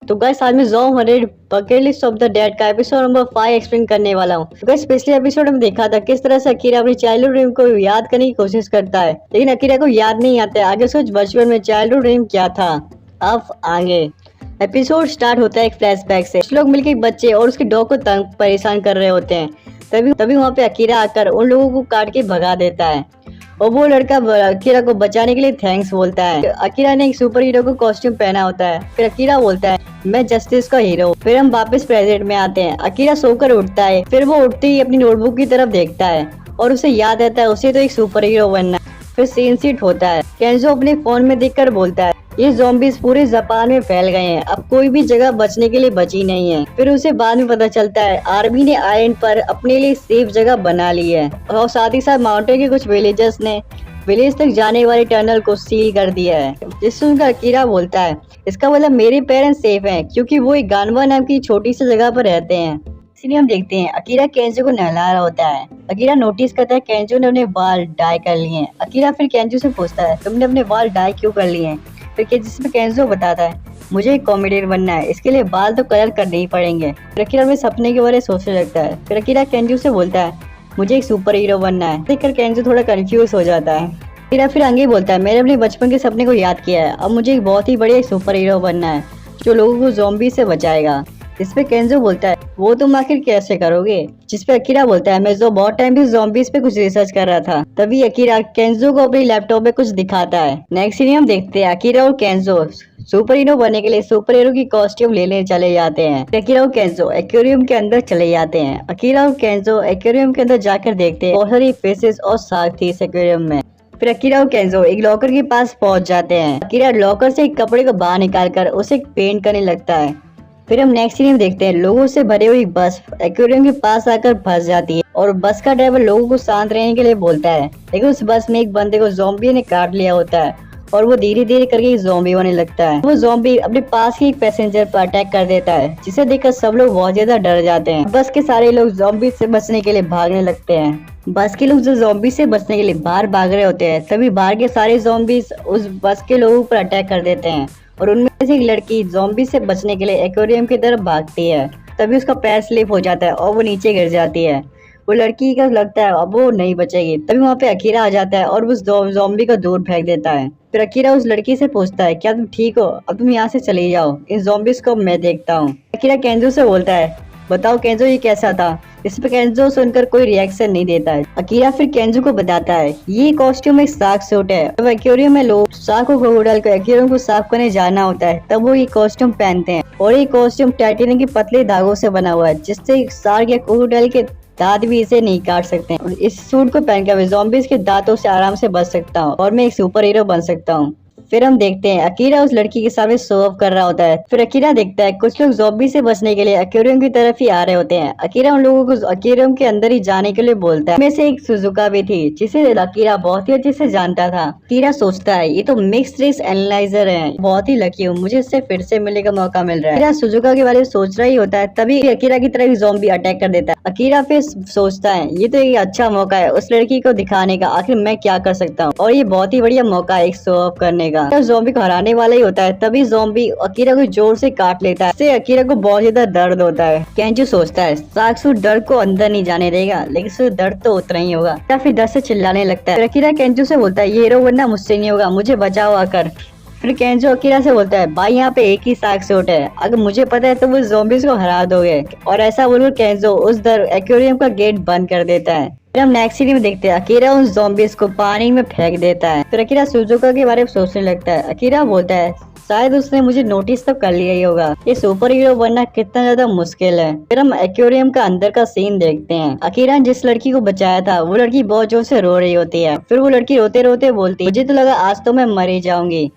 तो गाइस आज मैं ज़ोम 100 bucket list of the dead का एपिसोड नंबर 5 एक्सप्लेन करने वाला हूँ। तो गाइस पिछले एपिसोड में देखा था किस तरह से अकीरा अपनी चाइल्डहुड ड्रीम को याद करने की कोशिश करता है, लेकिन अकीरा को याद नहीं आता है आगे उसका बचपन में चाइल्डहुड ड्रीम क्या था। अब आगे एपिसोड स्टार्ट होता है एक फ्लैशबैक से। कुछ लोग मिलकर एक बच्चे और उसके डॉग को तंग परेशान कर रहे होते हैं। तभी तभी वहाँ पे अकीरा आकर उन लोगों को काट के भगा देता है और वो लड़का अकीरा को बचाने के लिए थैंक्स बोलता है। अकीरा ने एक सुपर हीरो को कॉस्ट्यूम पहना होता है। फिर अकीरा बोलता है मैं जस्टिस का हीरो। फिर हम वापस प्रेजेंट में आते हैं। अकीरा सोकर उठता है। फिर वो उठते ही अपनी नोटबुक की तरफ देखता है और उसे याद आता है उसे तो एक सुपर हीरो बनना है। फिर सीन सीट होता है। केंजो अपने फोन में देखकर बोलता है ये ज़ॉम्बीज़ पूरे जापान में फैल गए हैं, अब कोई भी जगह बचने के लिए बची नहीं है। फिर उसे बाद में पता चलता है आर्मी ने आइलैंड पर अपने लिए सेफ जगह बना ली है और साथ ही साथ माउंटेन के कुछ विलेजर्स ने विलेज तक जाने वाले टनल को सील कर दिया है। जिससे उनका अकीरा बोलता है इसका मतलब मेरे पेरेंट्स सेफ हैं क्योंकि वो एक गानवा नाम की छोटी सी जगह पर रहते हैं। इसलिए हम देखते हैं अकीरा केंजो को नहला रहा होता है। अकीरा नोटिस करता है केंजो ने अपने बाल डाई कर लिए हैं। अकीरा फिर केंजो से पूछता है तुमने अपने बाल डाई क्यों कर लिए हैं। फिर जिसमें केंजो बताता है मुझे एक कॉमेडियन बनना है, इसके लिए बाल तो कलर करने ही पड़ेंगे। फिर अकीरा अपने सपने के बारे में सोचने लगता है। फिर अकीरा केंजो से बोलता है मुझे एक सुपर हीरो बनना है। देखकर केंजो थोड़ा कंफ्यूज हो जाता है। अकीरा फिर आगे बोलता है मैंने अपने बचपन के सपने को याद किया है, अब मुझे एक बहुत ही बढ़िया सुपर हीरो बनना है जो लोगों को ज़ॉम्बी से बचाएगा। इस पे केंजो बोलता है वो तुम आखिर कैसे करोगे। जिस पे अकीरा बोलता है मैं बहुत टाइम भी ज़ॉम्बीज़ पे कुछ रिसर्च कर रहा था। तभी अकीरा केंजो को अपने लैपटॉप में कुछ दिखाता है। नेक्स्ट सीन हम देखते हैं अकीरा और केंजो सुपर हीरो बनने के लिए सुपर हीरो की कॉस्ट्यूम लेने चले जाते हैं। अकीरा और केंजो एक्वेरियम के अंदर चले जाते हैं। अकीरा और केंजो एक्वेरियम के अंदर जाकर देखते हैं बहुत सारी फिशेस और शार्क थी इस एक्वेरियम में। फिर अकीरा और केंजो एक लॉकर के पास पहुंच जाते हैं। अकीरा लॉकर से एक कपड़े को बाहर निकालकर उसे पेंट करने लगता है। फिर हम नेक्स्ट सीन में देखते हैं लोगों से भरी हुई बस एक्वेरियम के पास आकर फंस जाती है और बस का ड्राइवर लोगों को शांत रहने के लिए बोलता है, लेकिन उस बस में एक बंदे को ज़ॉम्बी ने काट लिया होता है और वो धीरे धीरे करके ज़ॉम्बी होने लगता है। वो ज़ॉम्बी अपने पास ही एक पैसेंजर पर अटैक कर देता है जिसे देखकर सब लोग बहुत ज्यादा डर जाते हैं। बस के सारे लोग ज़ॉम्बी से बचने के लिए भागने लगते हैं। बस के लोग जो ज़ॉम्बी से बचने के लिए बाहर भाग रहे होते हैं तभी बाहर के सारे ज़ॉम्बीज उस बस के लोगों पर अटैक कर देते हैं और उनमें से एक लड़की ज़ॉम्बी से बचने के लिए एक्वेरियम की तरफ भागती है। तभी उसका पैर स्लिप हो जाता है और वो नीचे गिर जाती है। वो लड़की का लगता है अब वो नहीं बचेगी। तभी वहाँ पे अकीरा आ जाता है और उस ज़ॉम्बी को दूर फेंक देता है। फिर अकीरा उस लड़की से पूछता है क्या तुम ठीक हो, अब तुम यहाँ से चली जाओ, इन ज़ॉम्बीज को मैं देखता हूँ। अकीरा केंजो से बोलता है बताओ केंजो ये कैसा था। इस पे केंजो सुनकर कोई रिएक्शन नहीं देता है। अकीरा फिर केंजो को बताता है ये कॉस्ट्यूम एक शार्क सूट है। जब एक्वेरियम में लोग शार्क को क्रोकोडाइल को एक्वेरियम को साफ करने जाना होता है तब वो ये कॉस्ट्यूम पहनते हैं और ये कॉस्ट्यूम टाइटेनियम के पतले धागों से बना हुआ है जिससे शार्क या क्रोकोडाइल के दांत भी इसे नहीं काट सकते। और इस सूट को पहनकर मैं ज़ॉम्बीज के दांतों से आराम से बच सकता हूँ और मैं एक सुपर हीरो बन सकता हूँ। फिर हम देखते हैं अकीरा उस लड़की के सामने शो ऑफ कर रहा होता है। फिर अकीरा देखता है कुछ लोग ज़ॉम्बी से बचने के लिए एक्वेरियम की तरफ ही आ रहे होते हैं। अकीरा उन लोगों को एक्वेरियम के अंदर ही जाने के लिए बोलता है। में से एक सुजुका भी थी जिसे अकीरा बहुत ही अच्छे से जानता था। अकीरा सोचता है ये तो मिक्स्ड रेस एनालाइजर है, बहुत ही लकी हूँ, मुझे इससे फिर से मिलने का मौका मिल रहा है। अकीरा सुजुका के बारे में सोच रहा ही होता है तभी अकीरा की तरफ ज़ॉम्बी अटैक कर देता है। अकीरा फिर सोचता है ये तो एक अच्छा मौका है उस लड़की को दिखाने का आखिर मैं क्या कर सकता हूँ और ये बहुत ही बढ़िया मौका है एक शो ऑफ करने का। ज़ॉम्बी को हराने वाला ही होता है तभी ज़ॉम्बी अकीरा को जोर से काट लेता है। इससे अकीरा को बहुत ज्यादा दर्द होता है। केंजो सोचता है शार्क सूट दर्द को अंदर नहीं जाने देगा लेकिन उससे दर्द तो उतना ही होगा। या फिर दर्द से चिल्लाने लगता है। अकीरा केंजो से बोलता है ये हीरो बनना मुझसे नहीं होगा, मुझे बचाओ आकर। फिर केंजो अकीरा से बोलता है भाई यहाँ पे एक ही शार्क सूट है, अगर मुझे पता है तो वो ज़ॉम्बीज को हरा दोगे। और ऐसा बोलकर केंजो उस एक्वेरियम का गेट बंद कर देता है। फिर हम नेक्स्ट सीन में देखते हैं अकीरा उस ज़ॉम्बीज को पानी में फेंक देता है। फिर अकीरा सुजुका के बारे में सोचने लगता है। अकीरा बोलता है शायद उसने मुझे नोटिस तो कर लिया ही होगा, ये सुपर हीरो बनना कितना ज्यादा मुश्किल है। फिर हम एक्वेरियम का अंदर का सीन देखते हैं। अकीरा जिस लड़की को बचाया था वो लड़की बहुत जोर से रो रही होती है। फिर वो लड़की रोते रोते बोलती है मुझे तो लगा आज तो मैं मर ही जाऊंगी।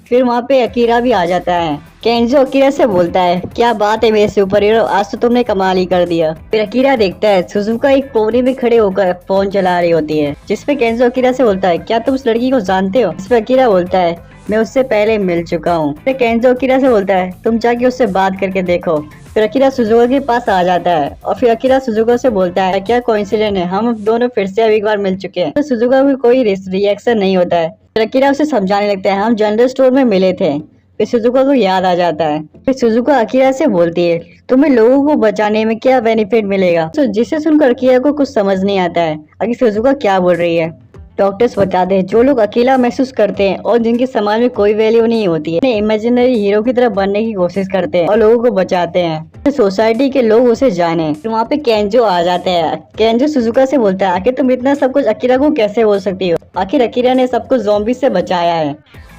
फिर वहाँ पे अकीरा भी आ जाता है। केंजो अकीरा से बोलता है क्या बात है मेरे सुपर हीरो, आज तो तुमने कमाल ही कर दिया। फिर अकीरा देखता है सुजुका एक कोने में खड़े होकर फोन चला रही होती है। जिसपे केंजो अकीरा से बोलता है क्या तुम उस लड़की को जानते हो। इस पे अकीरा बोलता है मैं उससे पहले मिल चुका हूँ। फिर केंजो अकीरा से बोलता है तुम जाके उससे बात करके देखो। फिर अकीरा सुजुका के पास आ जाता है और फिर अकीरा सुजुका से बोलता है क्या कोइंसिडेंस है, हम दोनों फिर से अब एक बार मिल चुके हैं। तो सुजुका को कोई रिएक्शन नहीं होता है। फिर अकीरा उसे समझाने लगता है हम जनरल स्टोर में मिले थे, फिर सुजुका को याद आ जाता है। फिर सुजुका अकीरा से बोलती है तुम्हें लोगों को बचाने में क्या बेनिफिट मिलेगा। तो जिसे सुनकर अकीरा को कुछ समझ नहीं आता है आगे सुजुका क्या बोल रही है। डॉक्टर्स बताते हैं जो लोग अकेला महसूस करते हैं और जिनके समाज में कोई वैल्यू नहीं होती है इमेजिनरी हीरो की तरह बनने की कोशिश करते हैं और लोगों को बचाते हैं। सोसाइटी के लोग उसे जाने। तो वहाँ पे केंजो आ जाते हैं। केंजो सुजुका से बोलता है आखिर तुम इतना सब कुछ अकीरा को कैसे बोल सकती हो, आखिर अकीरा ने सबको ज़ॉम्बी से बचाया है।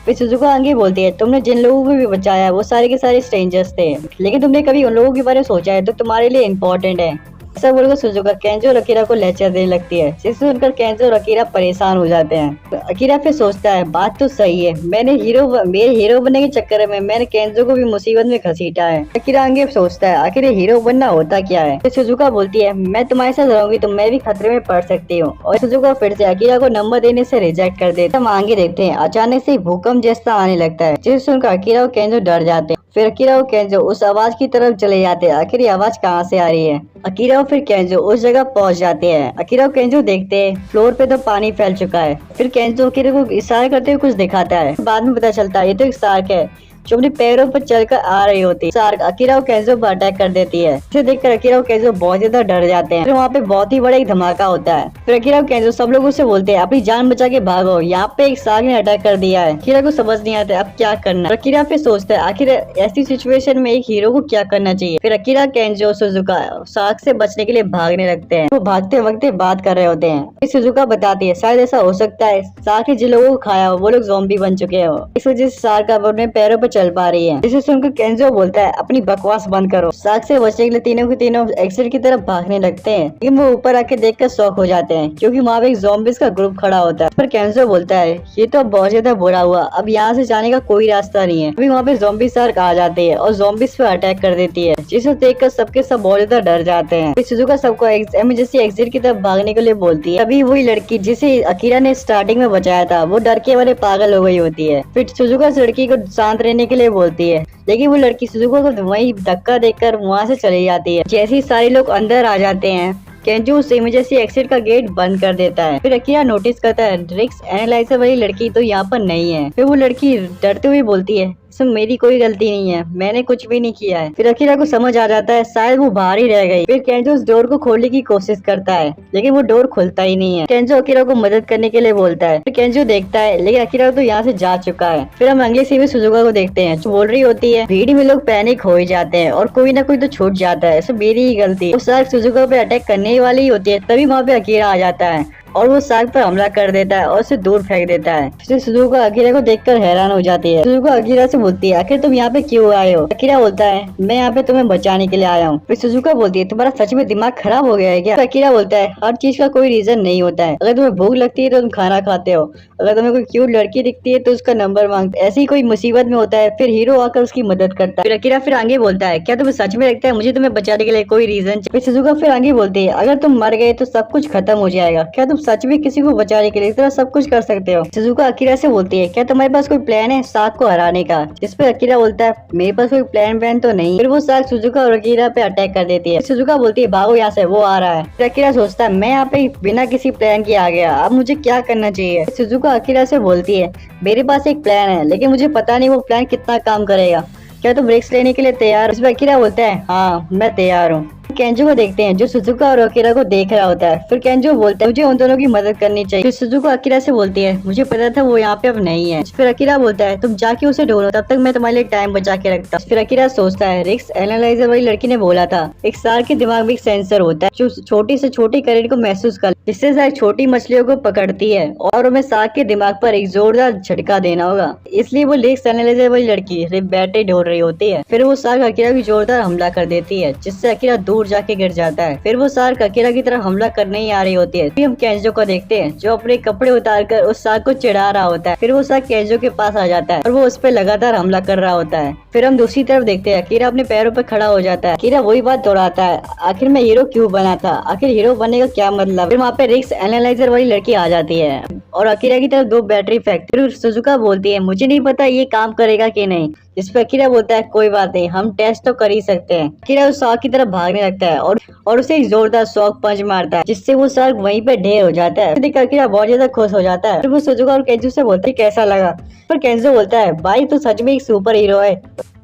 फिर सुजुका आगे बोलती है तुमने जिन लोगों को भी बचाया वो सारे के सारे स्ट्रेंजर्स थे, लेकिन तुमने कभी उन लोगों के बारे में सोचा है तो तुम्हारे लिए इम्पोर्टेंट है। ऐसा बोलकर सुजुका केंजो और अकीरा को लेक्चर देने लगती है, जिससे सुनकर केंजो और अकीरा परेशान हो जाते हैं। तो अकीरा फिर सोचता है बात तो सही है, मेरे हीरो बनने के चक्कर में मैंने केंजो को भी मुसीबत में घसीटा है। अकीरा आगे सोचता है आखिर हीरो बनना होता क्या है। तो सुजुका बोलती है मैं तुम्हारे साथ रहूंगी तो मैं भी खतरे में पड़ सकती हूँ। और सुजुका फिर से अकीरा को नंबर देने से रिजेक्ट कर देता है। हम आगे देखते हैं अचानक से भूकंप जैसा आने लगता है, जिसे सुनकर अकीरा और केंजो डर जाते हैं। फिर अकीरा और केंजो उस आवाज की तरफ चले जाते हैं, आखिर ये आवाज कहाँ से आ रही है। अकीरा और फिर केंजो उस जगह पहुंच जाते हैं। अकीरा और केंजो देखते हैं फ्लोर पे तो पानी फैल चुका है। फिर केंजो अकीरा को इशारा करते हुए कुछ दिखाता है। बाद में पता चलता है ये तो एक शार्क है जो अपने पैरों पर चलकर आ रही होती है। शार्क अकीरा और केंजो पर अटैक कर देती है। इसे देखकर अकीरा और केंजो बहुत ज्यादा डर जाते हैं। फिर वहाँ पे बहुत ही बड़ा एक धमाका होता है। फिर अकीरा और केंजो सब लोगों से बोलते हैं अपनी जान बचा के भागो, यहाँ पे एक शार्क ने अटैक कर दिया है। अकीरा को समझ नहीं आता अब क्या करना। अकीरा फिर सोचता है आखिर ऐसी सिचुएशन में एक हीरो को क्या करना चाहिए। फिर अकीरा केंजो सुजुका शार्क से बचने के लिए भागने लगते हैं। वो भागते वक्त बात कर रहे होते हैं। फिर सुजुका बताती है शायद ऐसा हो सकता है शार्क ने जिन लोगों को खाया हो वो लोग ज़ॉम्बी बन चुके हो, इस वजह से शार्क अब अपने पैरों पर चल पा रही है। जिसे सुनकर केंजो बोलता है अपनी बकवास बंद करो। शार्क से बचने के लिए तीनों के तीनों एक्सिट की तरफ भागने लगते हैं, लेकिन वो ऊपर आके देखकर शॉक हो जाते हैं क्योंकि वहाँ पे एक ज़ॉम्बीज़ का ग्रुप खड़ा होता है। पर केंजो बोलता है ये तो बहुत ज्यादा बुरा हुआ, अब यहाँ से जाने का कोई रास्ता नहीं है। अभी वहाँ पे ज़ॉम्बी शार्क आ जाती है और ज़ॉम्बीज़ पे अटैक कर देती है, जिसे देखकर सबके सब बहुत ज्यादा डर जाते हैं। फिर सुजुका सबको इमरजेंसी एक्सिट की तरफ भागने के लिए बोलती है। अभी वही लड़की जिसे अकीरा ने स्टार्टिंग में बचाया था वो डर के मारे पागल हो गई होती है। फिर सुजुका उस लड़की को शांत रहने के लिए बोलती है, लेकिन वो लड़की सुजुका को वही धक्का देकर वहाँ से चली जाती है। जैसे ही सारे लोग अंदर आ जाते हैं केंजो उस इमरजेंसी एक्सिट का गेट बंद कर देता है। फिर अकीरा नोटिस करता है रिक्स एनालाइजर वाली लड़की तो यहाँ पर नहीं है। फिर वो लड़की डरते हुए बोलती है इसमें मेरी कोई गलती नहीं है, मैंने कुछ भी नहीं किया है। फिर अकीरा को समझ आ जाता है शायद वो बाहर ही रह गई। फिर केंजो उस डोर को खोलने की कोशिश करता है, लेकिन वो डोर खुलता ही नहीं है। केंजो अकीरा को मदद करने के लिए बोलता है। फिर केंजो देखता है लेकिन अकीरा तो यहाँ से जा चुका है। फिर हम अगले सीन में सुजुका को देखते हैं जो बोल रही होती है भीड़ में लोग पैनिक हो ही जाते हैं और कोई ना कोई तो छूट जाता है, इसमें मेरी ही गलती। वो शार्क सुजुका पे अटैक करने वाली ही होती है, तभी वहाँ पे अकीरा आ जाता है और वो शार्क पर हमला कर देता है और उसे दूर फेंक देता है। फिर सुजुका अकीरा को देखकर हैरान हो जाती है। सुजुका अकीरा से बोलती है आखिर तुम यहाँ पे क्यों आए हो। अकीरा बोलता है मैं यहाँ पे तुम्हें बचाने के लिए आया हूँ। फिर सुजुका बोलती है तुम्हारा सच में दिमाग खराब हो गया है क्या। अकीरा बोलता है हर चीज का कोई रीजन नहीं होता है, अगर तुम्हें भूख लगती है तो तुम खाना खाते हो, अगर तुम्हें कोई क्यूट लड़की दिखती है तो उसका नंबर मांगते, ऐसी कोई मुसीबत में होता है फिर हीरो आकर उसकी मदद करता है। फिर अकीरा फिर आगे बोलता है क्या तुम्हें सच में लगता है मुझे तुम्हें बचाने के लिए कोई रीजन। फिर सुजुका फिर आगे बोलती है अगर तुम मर गए तो सब कुछ खत्म हो जाएगा, क्या तुम सच में किसी को बचाने के लिए इस तरह सब कुछ कर सकते हो। सुजुका अकीरा से बोलती है क्या तुम्हारे पास कोई प्लान है शार्क को हराने का। जिस पे अकीरा बोलता है मेरे पास कोई प्लान तो नहीं। फिर वो शार्क सुजुका और अकीरा पे अटैक कर देती है। सुजुका बोलती है भागो यहाँ से, वो आ रहा है। फिर अकीरा सोचता है मैं यहाँ पे बिना किसी प्लान के आ गया, अब मुझे क्या करना चाहिए। सुजुका अकीरा से बोलती है मेरे पास एक प्लान है लेकिन मुझे पता नहीं वो प्लान कितना काम करेगा, क्या तुम रिस्क लेने के लिए तैयार। इस पर अकीरा बोलता है हाँ मैं तैयार हूँ। केंजो को देखते हैं जो सुजुका और अकीरा को देख रहा होता है। फिर केंजो बोलता है मुझे उन दोनों की मदद करनी चाहिए। फिर सुजुका अकीरा से बोलती है मुझे पता था वो यहाँ पे अब नहीं है। फिर अकीरा बोलता है तुम जाके उसे ढूंढो, तब तक मैं तुम्हारे लिए टाइम बचा के रखता। फिर अकीरा सोचता है रिक्स एनालाइजर वाली लड़की ने बोला था एक शार्क के दिमाग में एक सेंसर होता है जो छोटी से छोटी करंट को महसूस कर, जिससे शायद छोटी मछलियों को पकड़ती है और हमें शार्क के दिमाग पर एक जोरदार झटका देना होगा, इसलिए वो रिक्स एनालाइजर वाली लड़की बैटरी ढूंढ रही होती है। फिर वो शार्क अकीरा की जोरदार हमला कर देती है जिससे अकीरा दूर जाके गिर जाता है। फिर वो शार्क अकीरा की तरफ हमला करने ही आ रही होती है। फिर हम केंजो को देखते हैं जो अपने कपड़े उतारकर उस शार्क को चिढ़ा रहा होता है। फिर वो शार्क केंजो के पास आ जाता है और वो उस पर लगातार हमला कर रहा होता है। फिर हम दूसरी तरफ देखते हैं अकीरा अपने पैरों पर खड़ा हो जाता है। अकीरा वही बात दोहराता है आखिर मैं हीरो क्यों बना था, आखिर हीरो बनने का क्या मतलब। फिर वहाँ पे रिक्स एनालाइजर वाली लड़की आ जाती है और अकीरा की तरफ दो बैटरी फेंकती है। फिर सुजुका बोलती है मुझे नहीं पता ये काम करेगा कि नहीं, जिस पे अकीरा बोलता है कोई बात नहीं, हम टेस्ट तो कर ही सकते हैं। अकीरा उस शार्क की तरफ भागने लगता है और उसे एक जोरदार शॉक पंच मारता है, जिससे वो शार्क वहीं पे ढेर हो जाता है। देखकर अकीरा बहुत ज्यादा खुश हो जाता है। फिर वो सुजुका और केंजो से बोलता है कैसा लगा। पर केंजो बोलता है भाई तू सच में एक सुपर हीरो है।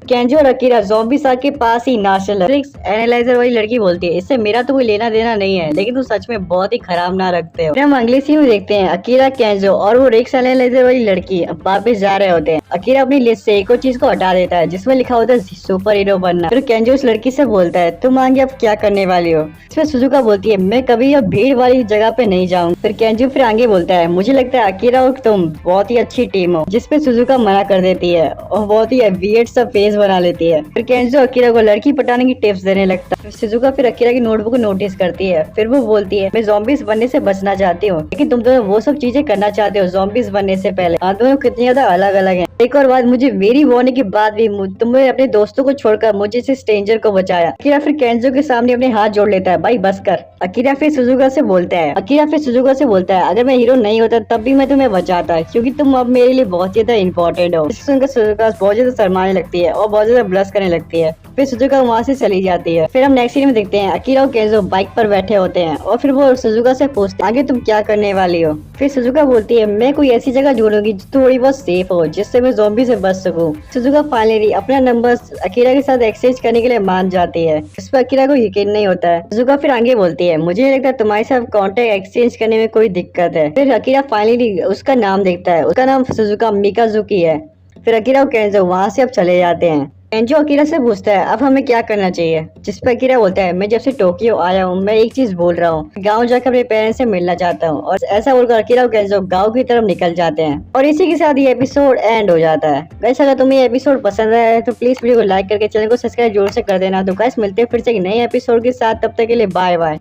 केंजो और अकीरा ज़ॉम्बी शार्क के पास ही नाचने लगे। एनालाइजर वाली लड़की बोलती है इससे मेरा तो कोई लेना देना नहीं है, लेकिन तुम सच में बहुत ही खराब ना रखते हो। हम अगले सीन में देखते हैं अकीरा, केंजो और वो रिक्स एनालाइजर वाली लड़की वापस जा रहे होते हैं। अकीरा अपनी लिस्ट से एक और चीज को हटा देता है जिसमें लिखा होता है सुपर हीरो बनना। फिर केंजो उस लड़की से बोलता है तुम आगे अब क्या करने वाली हो। इसमें सुजुका बोलती है मैं कभी अब भीड़ वाली जगह पे नहीं जाऊँ। फिर केंजो फिर आगे बोलता है मुझे लगता है अकीरा और तुम बहुत ही अच्छी टीम हो, जिसपे सुजुका मना कर देती है और बहुत ही वियर्ड सा फेस बना लेती है। फिर केंजो अकीरा को लड़की पटाने की टिप्स देने लगता है। सुजुका फिर अकीरा की नोटबुक को नोटिस करती है। फिर वो बोलती है मैं ज़ॉम्बीज बनने से बचना चाहती हूँ, लेकिन तुम दोनों वो सब चीजें करना चाहते हो ज़ॉम्बीज बनने से पहले। हाँ दोनों कितनी ज्यादा अलग अलग हैं। एक और बात, मुझे मेरी वार्निंग के बाद भी तुमने अपने दोस्तों को छोड़कर मुझे से स्ट्रेंजर को बचाया। अकीरा फिर केंजो के सामने अपने हाथ जोड़ लेता है भाई बस कर। अकीरा फिर सुजुका से बोलता है अगर मैं हीरो नहीं होता तब भी मैं तुम्हें बचाता, क्योंकि तुम अब मेरे लिए बहुत ज्यादा इंपॉर्टेंट हो। इसे सुनकर सुजुका बहुत ज्यादा शर्माने लगती है और बहुत ज्यादा ब्लश करने लगती है। फिर सुजुका वहाँ से चली जाती है। फिर हम नेक्स्ट सीन में देखते हैं अकीरा और केंजो बाइक पर बैठे होते हैं और फिर वो सुजुका से पूछते हैं आगे तुम क्या करने वाली हो। फिर सुजुका बोलती है मैं कोई ऐसी जगह ढूंढूंगी जो थोड़ी बहुत सेफ हो, जिससे मैं ज़ॉम्बी से बच सकूं। सुजुका फाइनली अपना नंबर अकीरा के साथ एक्सचेंज करने के लिए मान जाती है। इस पर अकीरा को यकीन नहीं होता है। सुजुका फिर आगे बोलती है मुझे नहीं लगता तुम्हारे साथ कॉन्टेक्ट एक्सचेंज करने में कोई दिक्कत है। फिर अकीरा फाइनली उसका नाम देखता है, उसका नाम सुजुका मिकाजुकी है। फिर अकीरा और केंजो वहाँ से अब चले जाते हैं। केंजो अकीरा से पूछता है अब हमें क्या करना चाहिए, जिस पर अकीरा बोलता है मैं जब से टोक्यो आया हूँ मैं एक चीज बोल रहा हूँ, गांव जाकर अपने पेरेंट्स से मिलना चाहता हूँ। और ऐसा बोलकर अकीरा और केंजो गांव की तरफ निकल जाते हैं और इसी के साथ ये एपिसोड एंड हो जाता है। गाइस अगर तुम्हें ये एपिसोड पसंद आया है तो प्लीज वीडियो को लाइक करके चैनल को सब्सक्राइब जरूर से कर देना। तो गाइस मिलते हैं फिर से एक नए एपिसोड के साथ, तब तक के लिए बाय बाय।